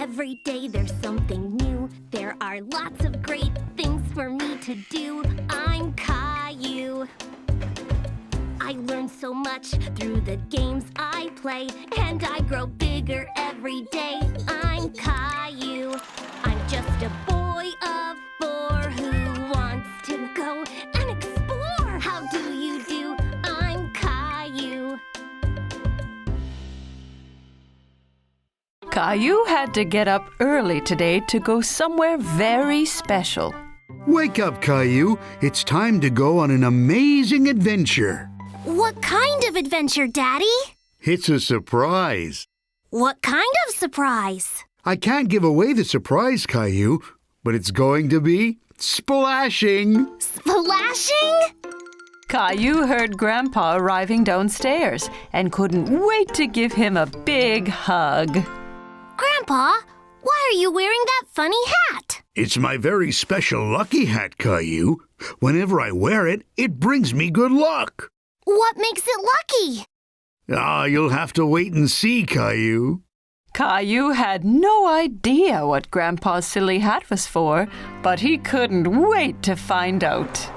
Every day there's something new. There are lots of great things for me to do. I'm Caillou. I learn so much through the games I play, and I grow bigger every day. I'm Caillou. I'm just a boy of 4 who wants to go and explore. How do you do? I'm Caillou. Caillou had to get up early today to go somewhere very special. Wake up, Caillou. It's time to go on an amazing adventure. What kind of adventure, Daddy? It's a surprise. What kind of surprise? I can't give away the surprise, Caillou, but it's going to be splashing. Splashing? Caillou heard Grandpa arriving downstairs and couldn't wait to give him a big hug. Grandpa, why are you wearing that funny hat? It's my very special lucky hat, Caillou. Whenever I wear it, it brings me good luck. What makes it lucky? You'll have to wait and see, Caillou. Caillou had no idea what Grandpa's silly hat was for, but he couldn't wait to find out.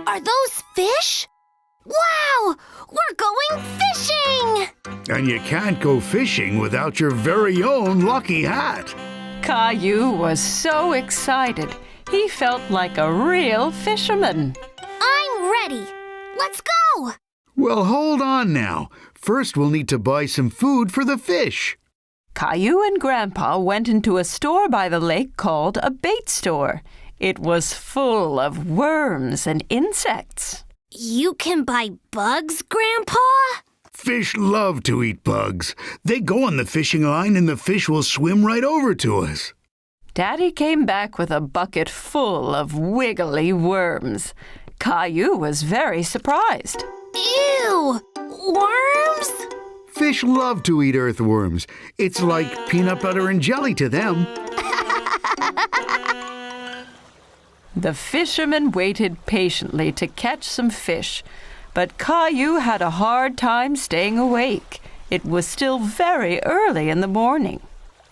Are those fish? Wow! We're going fishing! And you can't go fishing without your very own lucky hat. Caillou was so excited, he felt like a real fisherman. I'm ready. Let's go! Well, hold on now. First, we'll need to buy some food for the fish. Caillou and Grandpa went into a store by the lake called a bait store. It was full of worms and insects. You can buy bugs, Grandpa? Fish love to eat bugs. They go on the fishing line and the fish will swim right over to us. Daddy came back with a bucket full of wiggly worms. Caillou was very surprised. Ew! Worms? Fish love to eat earthworms. It's like peanut butter and jelly to them. The fisherman waited patiently to catch some fish, but Caillou had a hard time staying awake. It was still very early in the morning.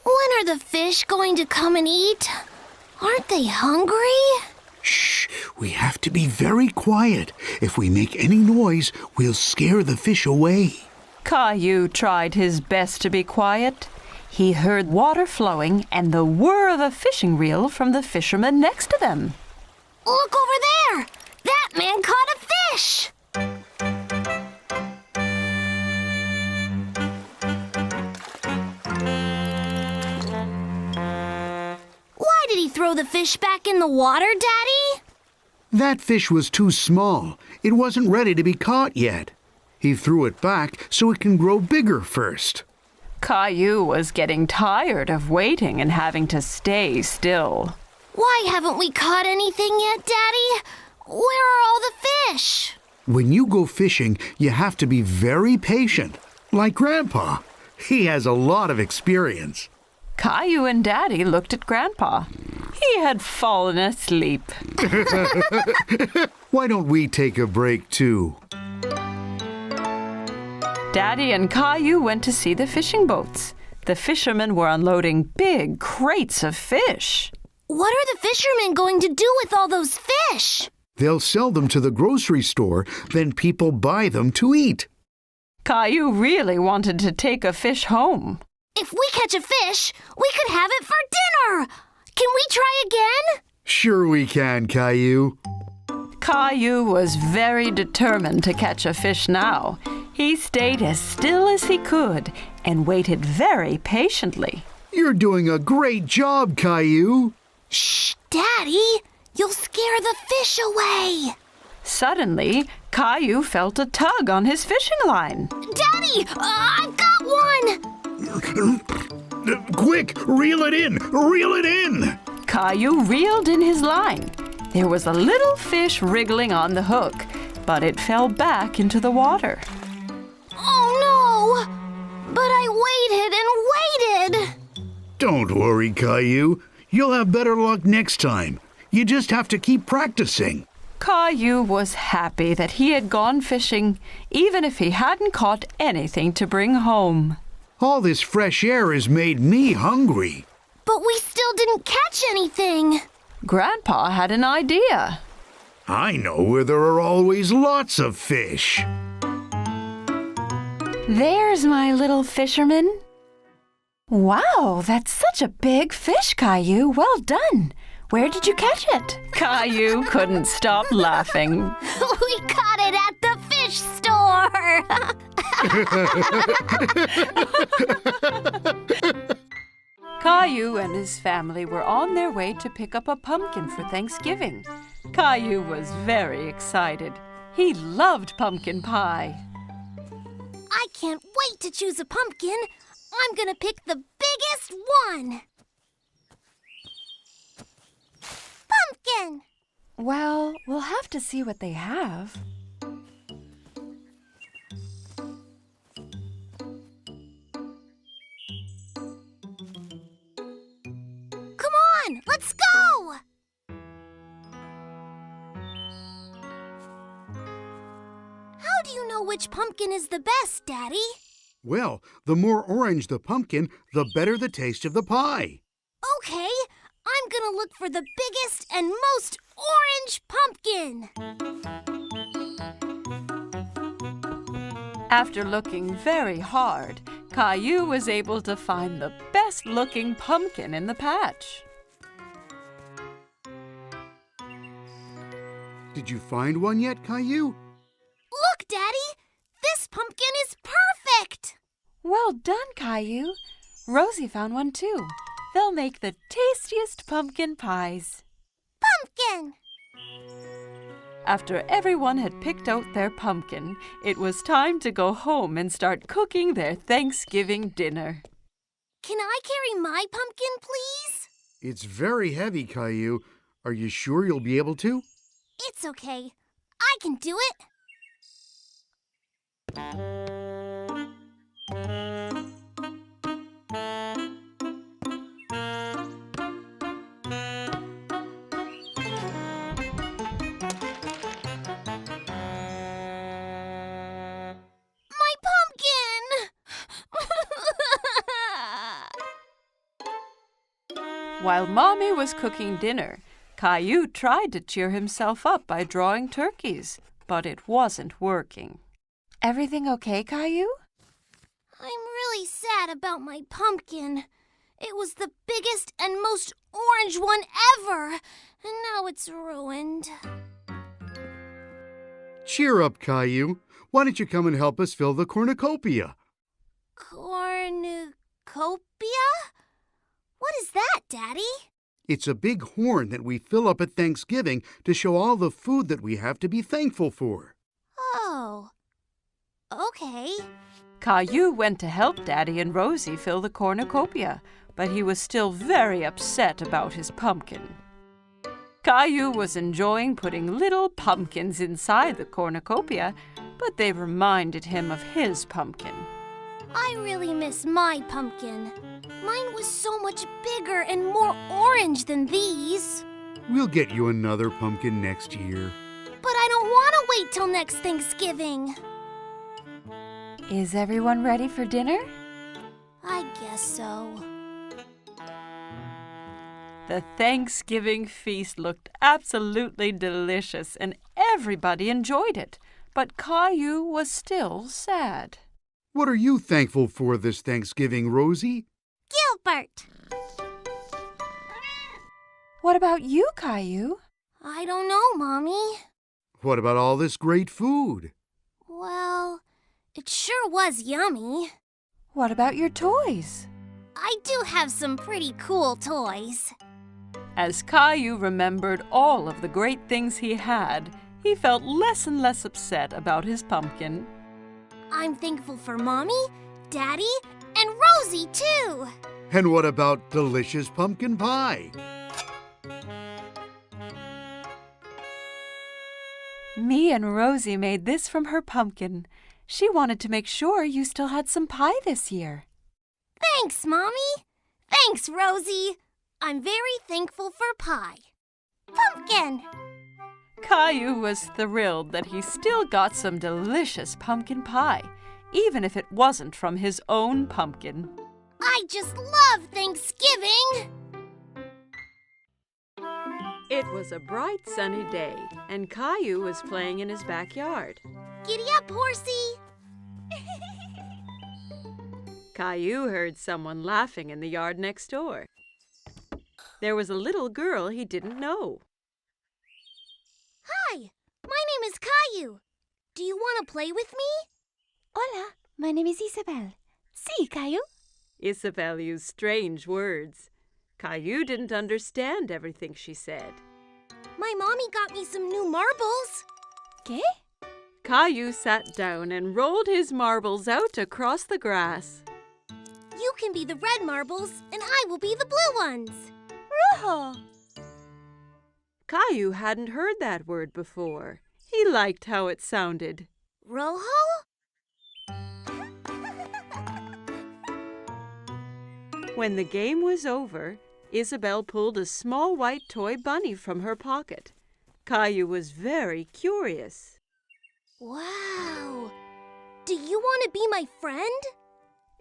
When are the fish going to come and eat? Aren't they hungry? Shh! We have to be very quiet. If we make any noise, we'll scare the fish away. Caillou tried his best to be quiet. He heard water flowing and the whir of a fishing reel from the fisherman next to them. Look over there! That man caught a fish! Why did he throw the fish back in the water, Daddy? That fish was too small. It wasn't ready to be caught yet. He threw it back so it can grow bigger first. Caillou was getting tired of waiting and having to stay still. Why haven't we caught anything yet, Daddy? Where are all the fish? When you go fishing, you have to be very patient. Like Grandpa. He has a lot of experience. Caillou and Daddy looked at Grandpa. He had fallen asleep. Why don't we take a break too? Daddy and Caillou went to see the fishing boats. The fishermen were unloading big crates of fish. What are the fishermen going to do with all those fish? They'll sell them to the grocery store, then people buy them to eat. Caillou really wanted to take a fish home. If we catch a fish, we could have it for dinner! Can we try again? Sure we can, Caillou. Caillou was very determined to catch a fish now. He stayed as still as he could and waited very patiently. You're doing a great job, Caillou. Shh, Daddy! You'll scare the fish away! Suddenly, Caillou felt a tug on his fishing line. Daddy! I've got one! Quick! Reel it in! Reel it in! Caillou reeled in his line. There was a little fish wriggling on the hook, but it fell back into the water. Oh no! But I waited and waited! Don't worry, Caillou. You'll have better luck next time. You just have to keep practicing. Caillou was happy that he had gone fishing, even if he hadn't caught anything to bring home. All this fresh air has made me hungry. But we still didn't catch anything. Grandpa had an idea. I know where there are always lots of fish. There's my little fisherman. Wow, that's such a big fish, Caillou. Well done. Where did you catch it? Caillou couldn't stop laughing. We caught it at the fish store. Caillou and his family were on their way to pick up a pumpkin for Thanksgiving. Caillou was very excited. He loved pumpkin pie. I can't wait to choose a pumpkin. I'm gonna pick the biggest one. Pumpkin! Well, we'll have to see what they have. Come on, let's go! How do you know which pumpkin is the best, Daddy? Well, the more orange the pumpkin, the better the taste of the pie. Okay, I'm gonna look for the biggest and most orange pumpkin. After looking very hard, Caillou was able to find the best-looking pumpkin in the patch. Did you find one yet, Caillou? Look, Daddy! This pumpkin is perfect! Well done, Caillou. Rosie found one too. They'll make the tastiest pumpkin pies. Pumpkin! After everyone had picked out their pumpkin, it was time to go home and start cooking their Thanksgiving dinner. Can I carry my pumpkin, please? It's very heavy, Caillou. Are you sure you'll be able to? It's okay. I can do it. While Mommy was cooking dinner, Caillou tried to cheer himself up by drawing turkeys, but it wasn't working. Everything okay, Caillou? I'm really sad about my pumpkin. It was the biggest and most orange one ever, and now it's ruined. Cheer up, Caillou. Why don't you come and help us fill the cornucopia? Cornucopia? What is that, Daddy? It's a big horn that we fill up at Thanksgiving to show all the food that we have to be thankful for. Oh, okay. Caillou went to help Daddy and Rosie fill the cornucopia, but he was still very upset about his pumpkin. Caillou was enjoying putting little pumpkins inside the cornucopia, but they reminded him of his pumpkin. I really miss my pumpkin. Mine was so much bigger and more orange than these. We'll get you another pumpkin next year. But I don't want to wait till next Thanksgiving. Is everyone ready for dinner? I guess so. The Thanksgiving feast looked absolutely delicious and everybody enjoyed it, but Caillou was still sad. What are you thankful for this Thanksgiving, Rosie? Gilbert! What about you, Caillou? I don't know, Mommy. What about all this great food? Well, it sure was yummy. What about your toys? I do have some pretty cool toys. As Caillou remembered all of the great things he had, he felt less and less upset about his pumpkin. I'm thankful for Mommy, Daddy, and Rosie, too. And what about delicious pumpkin pie? Me and Rosie made this from her pumpkin. She wanted to make sure you still had some pie this year. Thanks, Mommy. Thanks, Rosie. I'm very thankful for pie. Pumpkin! Caillou was thrilled that he still got some delicious pumpkin pie, even if it wasn't from his own pumpkin. I just love Thanksgiving! It was a bright sunny day, and Caillou was playing in his backyard. Giddy up, horsey! Caillou heard someone laughing in the yard next door. There was a little girl he didn't know. Hi, my name is Caillou. Do you want to play with me? Hola, my name is Isabel. Sí, Caillou. Isabel used strange words. Caillou didn't understand everything she said. My mommy got me some new marbles. ¿Qué? Caillou sat down and rolled his marbles out across the grass. You can be the red marbles, and I will be the blue ones. Rojo. Caillou hadn't heard that word before. He liked how it sounded. Rojo? When the game was over, Isabel pulled a small white toy bunny from her pocket. Caillou was very curious. Wow! Do you want to be my friend?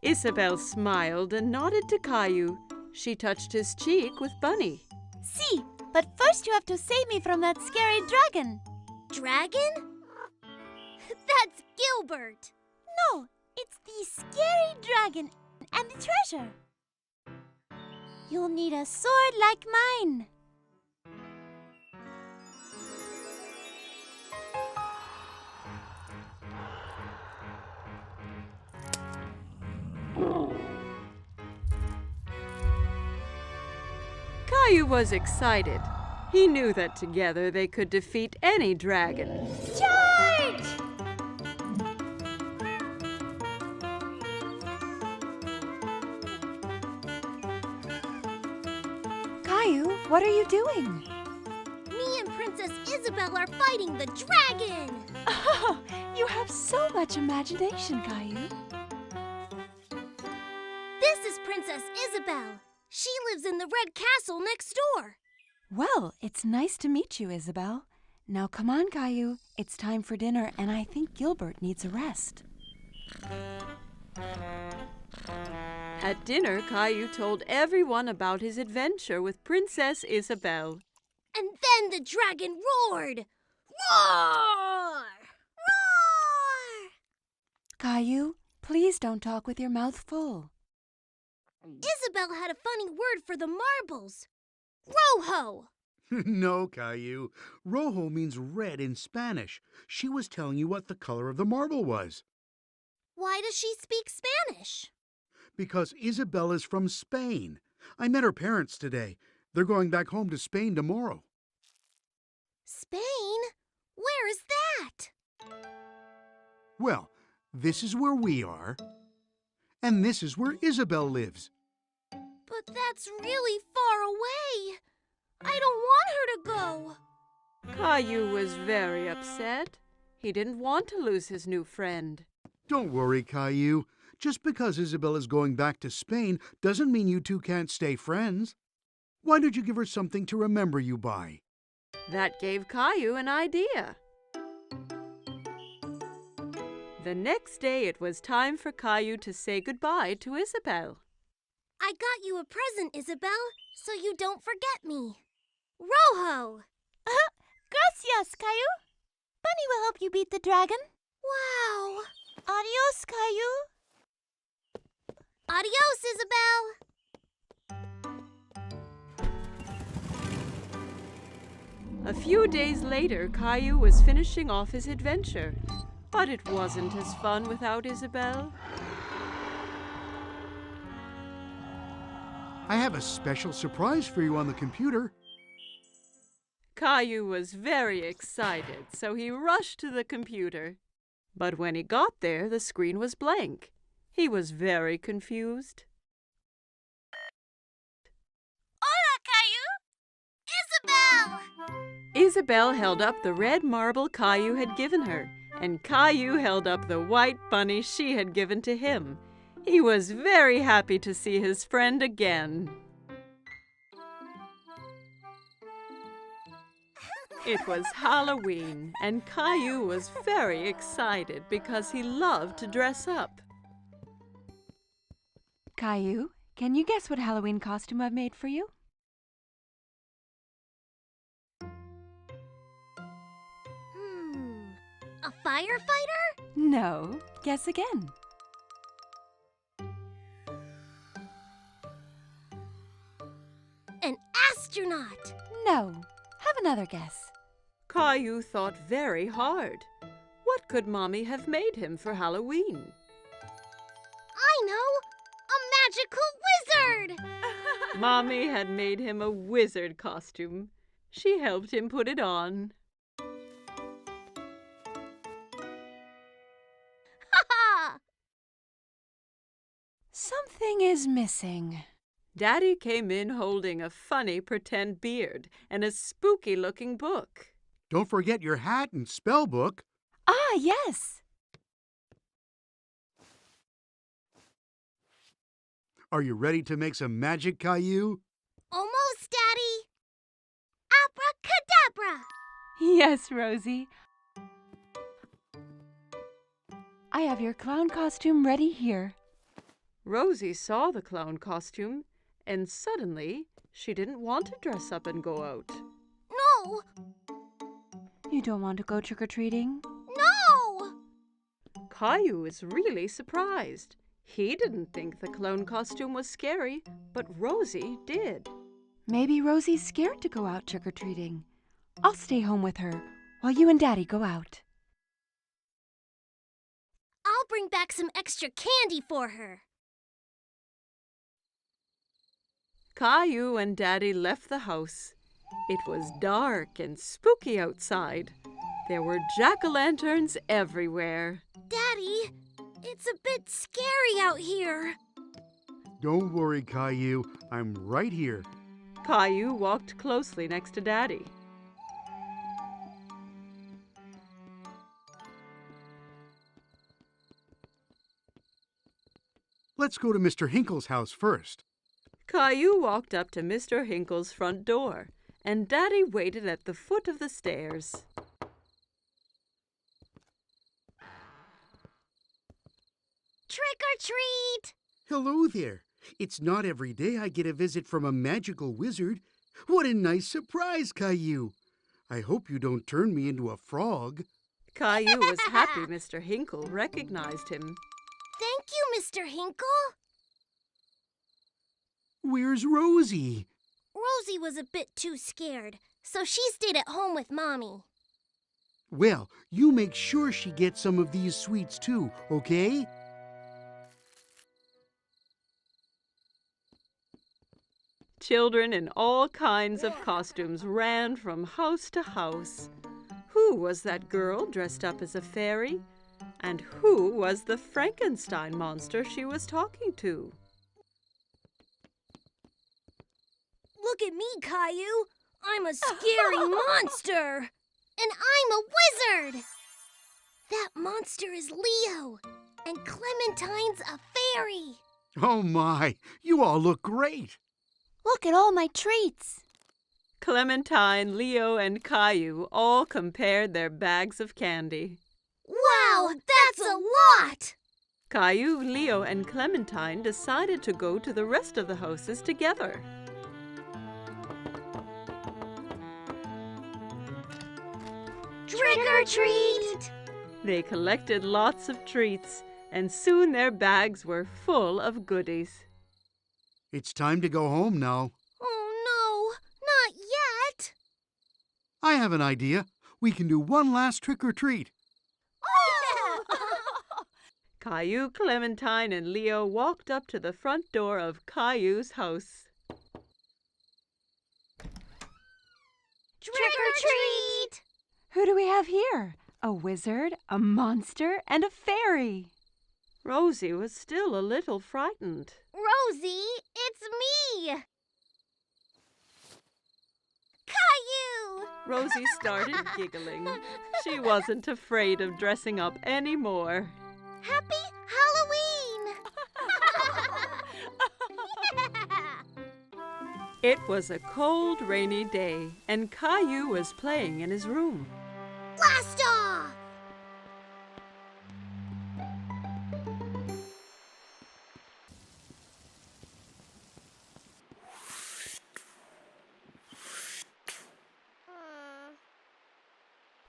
Isabel smiled and nodded to Caillou. She touched his cheek with Bunny. Sí, but first you have to save me from that scary dragon. Dragon? That's Gilbert. No, it's the scary dragon and the treasure. You'll need a sword like mine. Caillou was excited. He knew that together they could defeat any dragon. Charge! Caillou, what are you doing? Me and Princess Isabel are fighting the dragon. Oh, you have so much imagination, Caillou. This is Princess Isabel. She lives in the red castle next door. Well, it's nice to meet you, Isabel. Now come on, Caillou. It's time for dinner, and I think Gilbert needs a rest. At dinner, Caillou told everyone about his adventure with Princess Isabel. And then the dragon roared. Roar! Roar! Caillou, please don't talk with your mouth full. Isabel had a funny word for the marbles. Rojo! No, Caillou. Rojo means red in Spanish. She was telling you what the color of the marble was. Why does she speak Spanish? Because Isabel is from Spain. I met her parents today. They're going back home to Spain tomorrow. Spain? Where is that? Well, this is where we are. And this is where Isabel lives. But that's really far away. I don't want her to go. Caillou was very upset. He didn't want to lose his new friend. Don't worry, Caillou. Just because Isabel is going back to Spain doesn't mean you two can't stay friends. Why don't you give her something to remember you by? That gave Caillou an idea. The next day it was time for Caillou to say goodbye to Isabel. I got you a present, Isabel, so you don't forget me. Rojo! Gracias, Caillou. Bunny will help you beat the dragon. Wow! Adios, Caillou. Adios, Isabel! A few days later, Caillou was finishing off his adventure. But it wasn't as fun without Isabel. I have a special surprise for you on the computer. Caillou was very excited, so he rushed to the computer. But when he got there, the screen was blank. He was very confused. Hola, Caillou! Isabel! Isabel held up the red marble Caillou had given her, and Caillou held up the white bunny she had given to him. He was very happy to see his friend again. It was Halloween, and Caillou was very excited because he loved to dress up. Caillou, can you guess what Halloween costume I've made for you? A firefighter? No. Guess again. An astronaut? No. Have another guess. Caillou thought very hard. What could Mommy have made him for Halloween? I know! A magical wizard! Mommy had made him a wizard costume. She helped him put it on. Ha! Something is missing. Daddy came in holding a funny pretend beard and a spooky-looking book. Don't forget your hat and spell book. Ah, yes. Are you ready to make some magic, Caillou? Almost, Daddy. Abracadabra! Yes, Rosie. I have your clown costume ready here. Rosie saw the clown costume, and suddenly she didn't want to dress up and go out. No! You don't want to go trick-or-treating? No! Caillou was really surprised. He didn't think the clown costume was scary, but Rosie did. Maybe Rosie's scared to go out trick-or-treating. I'll stay home with her while you and Daddy go out. I'll bring back some extra candy for her. Caillou and Daddy left the house. It was dark and spooky outside. There were jack-o'-lanterns everywhere. Daddy, it's a bit scary out here. Don't worry, Caillou. I'm right here. Caillou walked closely next to Daddy. Let's go to Mr. Hinkle's house first. Caillou walked up to Mr. Hinkle's front door, and Daddy waited at the foot of the stairs. Trick or treat! Hello there. It's not every day I get a visit from a magical wizard. What a nice surprise, Caillou. I hope you don't turn me into a frog. Caillou was happy Mr. Hinkle recognized him. Thank you, Mr. Hinkle. Where's Rosie? Rosie was a bit too scared, so she stayed at home with Mommy. Well, you make sure she gets some of these sweets too, okay? Children in all kinds of costumes ran from house to house. Who was that girl dressed up as a fairy? And who was the Frankenstein monster she was talking to? Look at me, Caillou. I'm a scary monster. And I'm a wizard. That monster is Leo. And Clementine's a fairy. Oh my, you all look great. Look at all my treats. Clementine, Leo, and Caillou all compared their bags of candy. Wow, that's a lot! Caillou, Leo, and Clementine decided to go to the rest of the houses together. Trick or treat! They collected lots of treats, and soon their bags were full of goodies. It's time to go home now. Oh no, not yet! I have an idea. We can do one last trick or treat. Caillou, Clementine, and Leo walked up to the front door of Caillou's house. Trick or treat! Who do we have here? A wizard, a monster, and a fairy. Rosie was still a little frightened. Rosie, it's me! Caillou! Rosie started giggling. She wasn't afraid of dressing up anymore. Happy Halloween! It was a cold, rainy day, and Caillou was playing in his room. Blast off!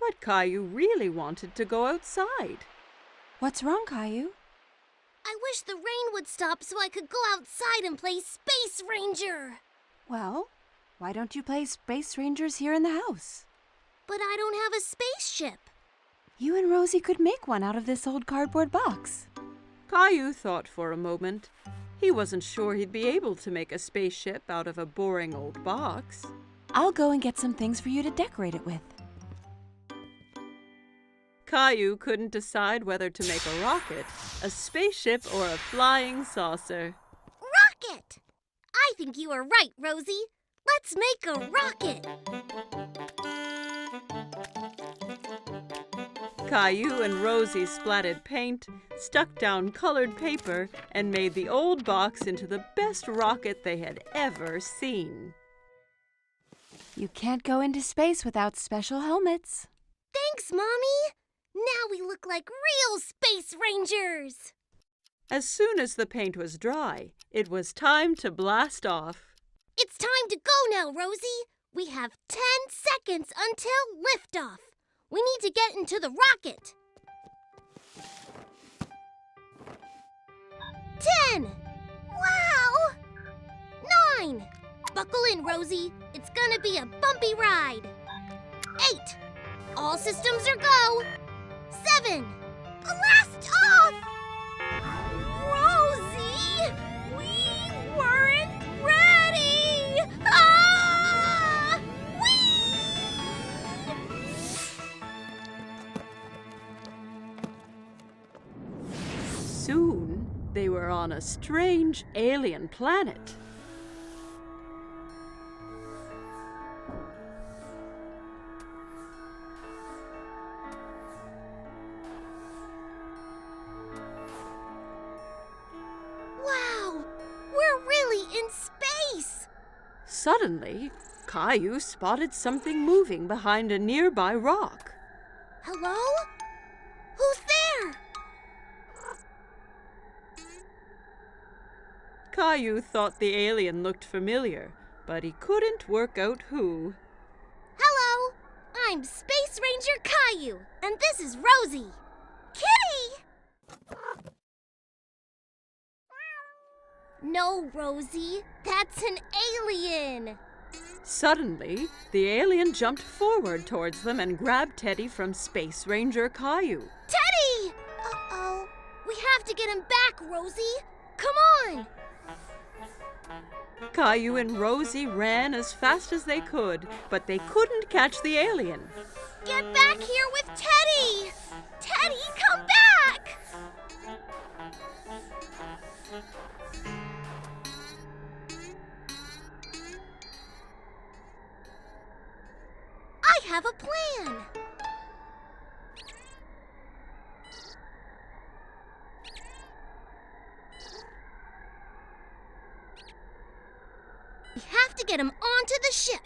But Caillou really wanted to go outside. What's wrong, Caillou? I wish the rain would stop so I could go outside and play Space Ranger. Well, why don't you play Space Rangers here in the house? But I don't have a spaceship. You and Rosie could make one out of this old cardboard box. Caillou thought for a moment. He wasn't sure he'd be able to make a spaceship out of a boring old box. I'll go and get some things for you to decorate it with. Caillou couldn't decide whether to make a rocket, a spaceship, or a flying saucer. Rocket! I think you are right, Rosie. Let's make a rocket. Caillou and Rosie splatted paint, stuck down colored paper, and made the old box into the best rocket they had ever seen. You can't go into space without special helmets. Thanks, Mommy. Now we look like real Space Rangers. As soon as the paint was dry, it was time to blast off. It's time to go now, Rosie. We have 10 seconds until liftoff. We need to get into the rocket. 10. Wow. 9. Buckle in, Rosie. It's gonna be a bumpy ride. 8. All systems are go. 7. Blast off! Rosie! We weren't ready! Ah! Soon, they were on a strange alien planet. Wow! We're really in space! Suddenly, Caillou spotted something moving behind a nearby rock. Hello? Who's there? Caillou thought the alien looked familiar, but he couldn't work out who. Hello! I'm Space Ranger Caillou, and this is Rosie. Kitty! No, Rosie. That's an alien. Suddenly, the alien jumped forward towards them and grabbed Teddy from Space Ranger Caillou. Teddy! Uh-oh. We have to get him back, Rosie. Come on! Caillou and Rosie ran as fast as they could, but they couldn't catch the alien. Get back here with Teddy! Teddy, come back! I have a plan. We have to get him onto the ship.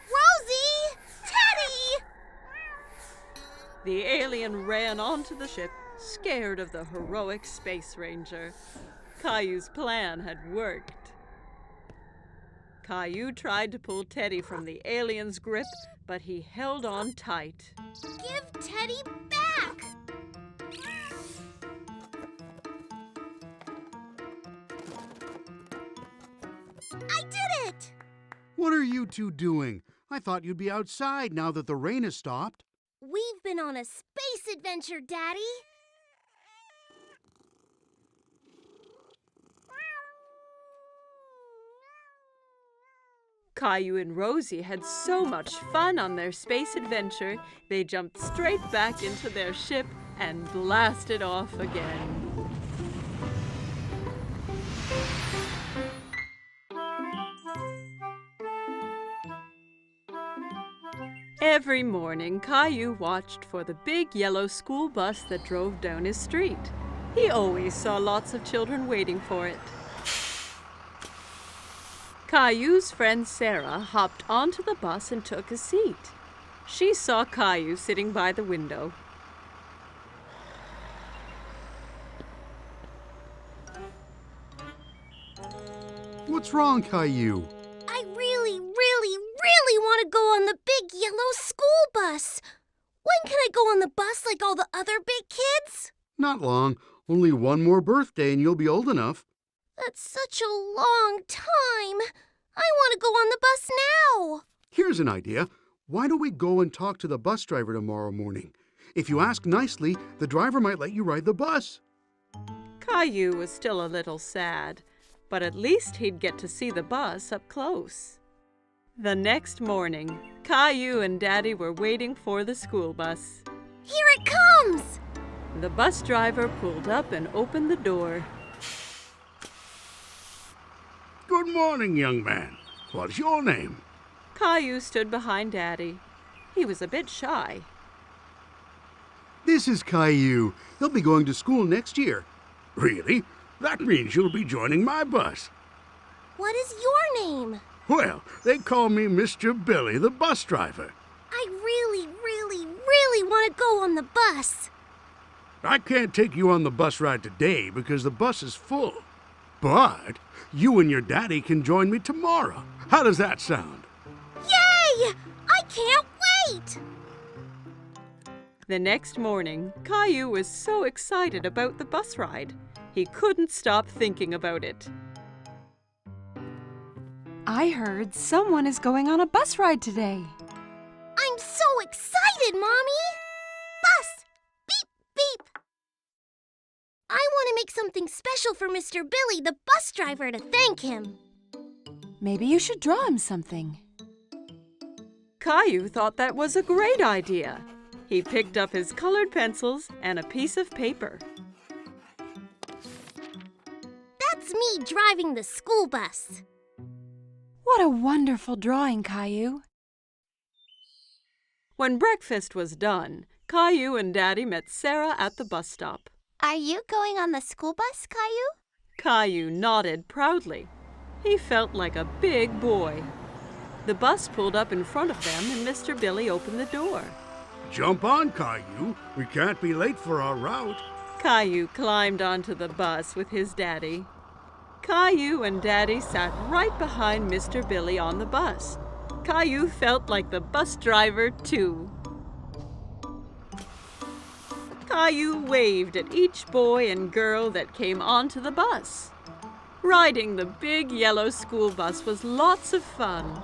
Rosie! Teddy! The alien ran onto the ship, scared of the heroic Space Ranger. Caillou's plan had worked. Caillou tried to pull Teddy from the alien's grip, but he held on tight. Give Teddy back! I did it! What are you two doing? I thought you'd be outside now that the rain has stopped. We've been on a space adventure, Daddy. Caillou and Rosie had so much fun on their space adventure, they jumped straight back into their ship and blasted off again. Every morning, Caillou watched for the big yellow school bus that drove down his street. He always saw lots of children waiting for it. Caillou's friend Sarah hopped onto the bus and took a seat. She saw Caillou sitting by the window. What's wrong, Caillou? I really want to go on the big yellow school bus. When can I go on the bus like all the other big kids? Not long. Only one more birthday and you'll be old enough. That's such a long time. I want to go on the bus now. Here's an idea. Why don't we go and talk to the bus driver tomorrow morning? If you ask nicely, the driver might let you ride the bus. Caillou was still a little sad, but at least he'd get to see the bus up close. The next morning, Caillou and Daddy were waiting for the school bus. Here it comes! The bus driver pulled up and opened the door. Good morning, young man. What's your name? Caillou stood behind Daddy. He was a bit shy. This is Caillou. He'll be going to school next year. Really? That means you'll be joining my bus. What is your name? Well, they call me Mr. Billy, the bus driver. I really want to go on the bus. I can't take you on the bus ride today because the bus is full. But you and your daddy can join me tomorrow. How does that sound? Yay! I can't wait! The next morning, Caillou was so excited about the bus ride. He couldn't stop thinking about it. I heard someone is going on a bus ride today. I'm so excited, Mommy! Bus! Beep, beep! I want to make something special for Mr. Billy, the bus driver, to thank him. Maybe you should draw him something. Caillou thought that was a great idea. He picked up his colored pencils and a piece of paper. That's me driving the school bus. What a wonderful drawing, Caillou. When breakfast was done, Caillou and Daddy met Sarah at the bus stop. Are you going on the school bus, Caillou? Caillou nodded proudly. He felt like a big boy. The bus pulled up in front of them and Mr. Billy opened the door. Jump on, Caillou. We can't be late for our route. Caillou climbed onto the bus with his daddy. Caillou and Daddy sat right behind Mr. Billy on the bus. Caillou felt like the bus driver, too. Caillou waved at each boy and girl that came onto the bus. Riding the big yellow school bus was lots of fun.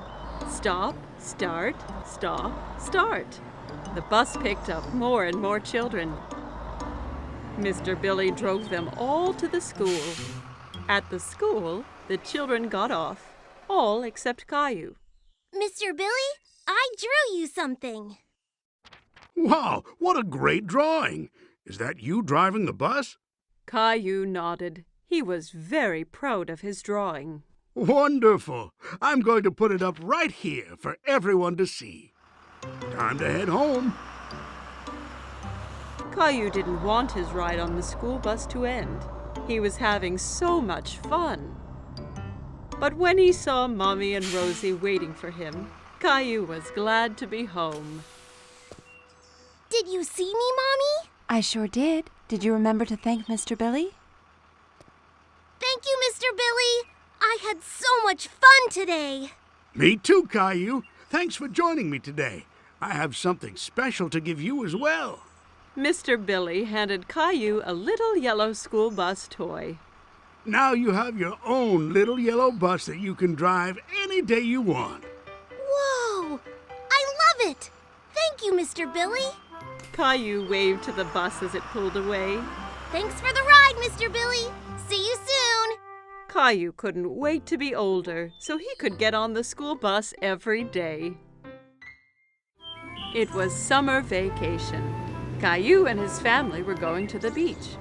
Stop, start, stop, start. The bus picked up more and more children. Mr. Billy drove them all to the school. At the school, the children got off, all except Caillou. Mr. Billy, I drew you something. Wow, what a great drawing. Is that you driving the bus? Caillou nodded. He was very proud of his drawing. Wonderful. I'm going to put it up right here for everyone to see. Time to head home. Caillou didn't want his ride on the school bus to end. He was having so much fun. But when he saw Mommy and Rosie waiting for him, Caillou was glad to be home. Did you see me, Mommy? I sure did. Did you remember to thank Mr. Billy? Thank you, Mr. Billy. I had so much fun today. Me too, Caillou. Thanks for joining me today. I have something special to give you as well. Mr. Billy handed Caillou a little yellow school bus toy. Now you have your own little yellow bus that you can drive any day you want. Whoa! I love it! Thank you, Mr. Billy. Caillou waved to the bus as it pulled away. Thanks for the ride, Mr. Billy. See you soon. Caillou couldn't wait to be older so he could get on the school bus every day. It was summer vacation. Caillou and his family were going to the beach.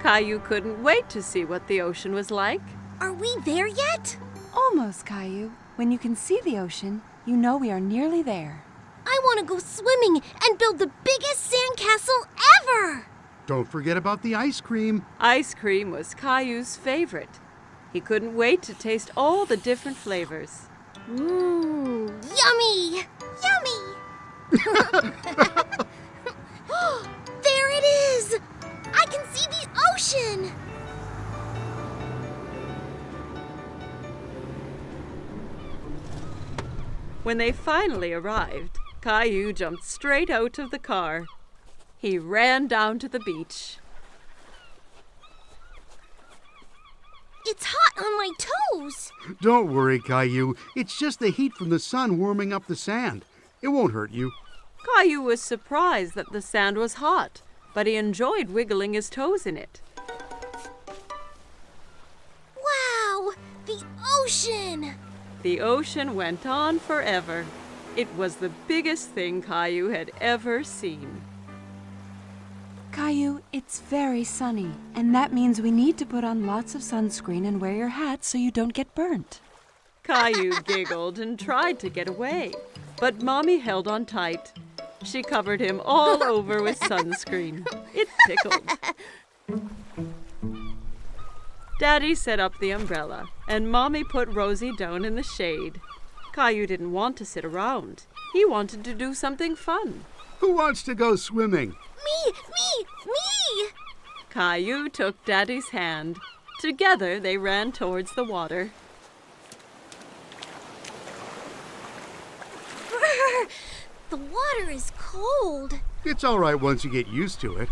Caillou couldn't wait to see what the ocean was like. Are we there yet? Almost, Caillou. When you can see the ocean, you know we are nearly there. I want to go swimming and build the biggest sandcastle ever. Don't forget about the ice cream. Ice cream was Caillou's favorite. He couldn't wait to taste all the different flavors. Mmm, yummy! Yummy! There it is! I can see the ocean! When they finally arrived, Caillou jumped straight out of the car. He ran down to the beach. It's hot on my toes! Don't worry, Caillou. It's just the heat from the sun warming up the sand. It won't hurt you. Caillou was surprised that the sand was hot, but he enjoyed wiggling his toes in it. Wow! The ocean! The ocean went on forever. It was the biggest thing Caillou had ever seen. Caillou, it's very sunny, and that means we need to put on lots of sunscreen and wear your hat so you don't get burnt. Caillou giggled and tried to get away, but Mommy held on tight. She covered him all over with sunscreen. It tickled. Daddy set up the umbrella, and Mommy put Rosie down in the shade. Caillou didn't want to sit around. He wanted to do something fun. Who wants to go swimming? Me! Caillou took Daddy's hand. Together they ran towards the water. Brr, the water is cold. It's all right once you get used to it.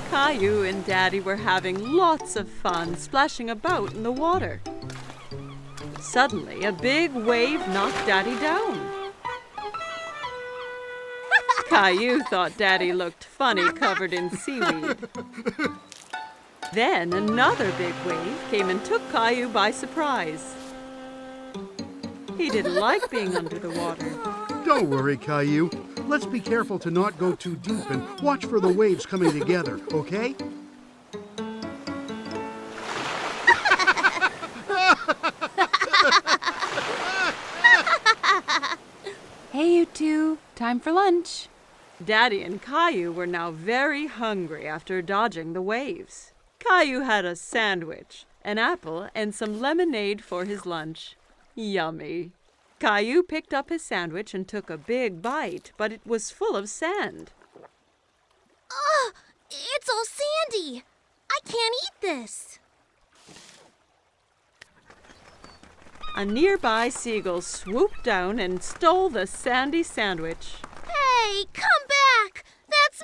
Caillou and Daddy were having lots of fun splashing about in the water. Suddenly, a big wave knocked Daddy down. Caillou thought Daddy looked funny covered in seaweed. Then another big wave came and took Caillou by surprise. He didn't like being under the water. Don't worry, Caillou. Let's be careful to not go too deep and watch for the waves coming together, okay? Hey, you two, time for lunch. Daddy and Caillou were now very hungry after dodging the waves. Caillou had a sandwich, an apple, and some lemonade for his lunch. Yummy. Caillou picked up his sandwich and took a big bite, but it was full of sand. Ugh! It's all sandy! I can't eat this! A nearby seagull swooped down and stole the sandy sandwich. Hey, come back! That's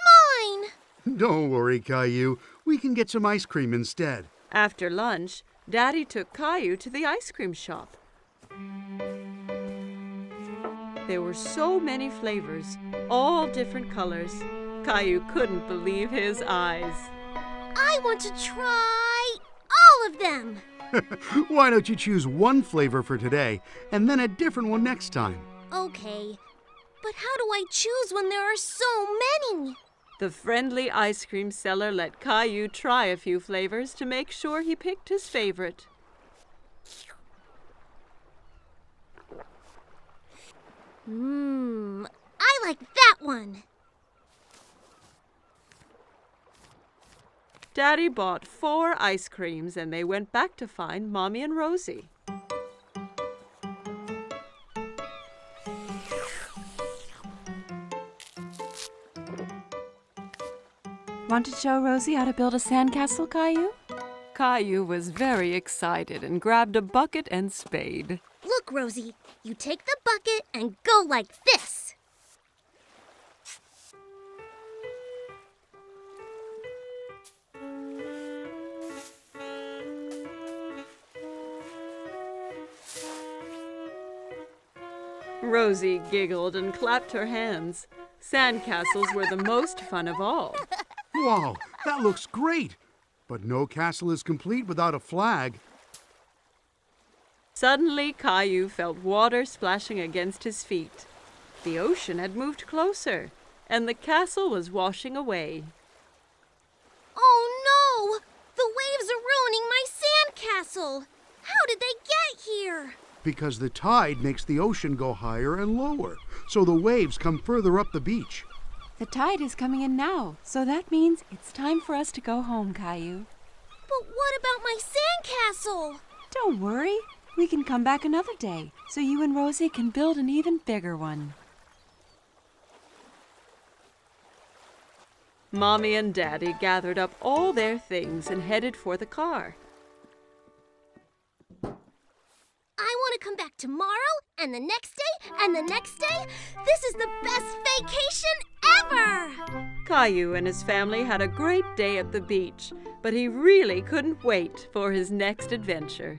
mine! Don't worry, Caillou. We can get some ice cream instead. After lunch, Daddy took Caillou to the ice cream shop. There were so many flavors, all different colors. Caillou couldn't believe his eyes. I want to try all of them! Why don't you choose one flavor for today and then a different one next time? Okay, but how do I choose when there are so many? The friendly ice cream seller let Caillou try a few flavors to make sure he picked his favorite. I like that one. Daddy bought 4 ice creams and they went back to find Mommy and Rosie. Want to show Rosie how to build a sandcastle, Caillou? Caillou was very excited and grabbed a bucket and spade. Look, Rosie, you take the bucket and go like this. Rosie giggled and clapped her hands. Sandcastles were the most fun of all. Wow, that looks great! But no castle is complete without a flag. Suddenly, Caillou felt water splashing against his feet. The ocean had moved closer, and the castle was washing away. Oh no! The waves are ruining my sandcastle! How did they get here? Because the tide makes the ocean go higher and lower, so the waves come further up the beach. The tide is coming in now, so that means it's time for us to go home, Caillou. But what about my sandcastle? Don't worry. We can come back another day so you and Rosie can build an even bigger one. Mommy and Daddy gathered up all their things and headed for the car. I want to come back tomorrow, and the next day, and the next day. This is the best vacation ever! Caillou and his family had a great day at the beach, but he really couldn't wait for his next adventure.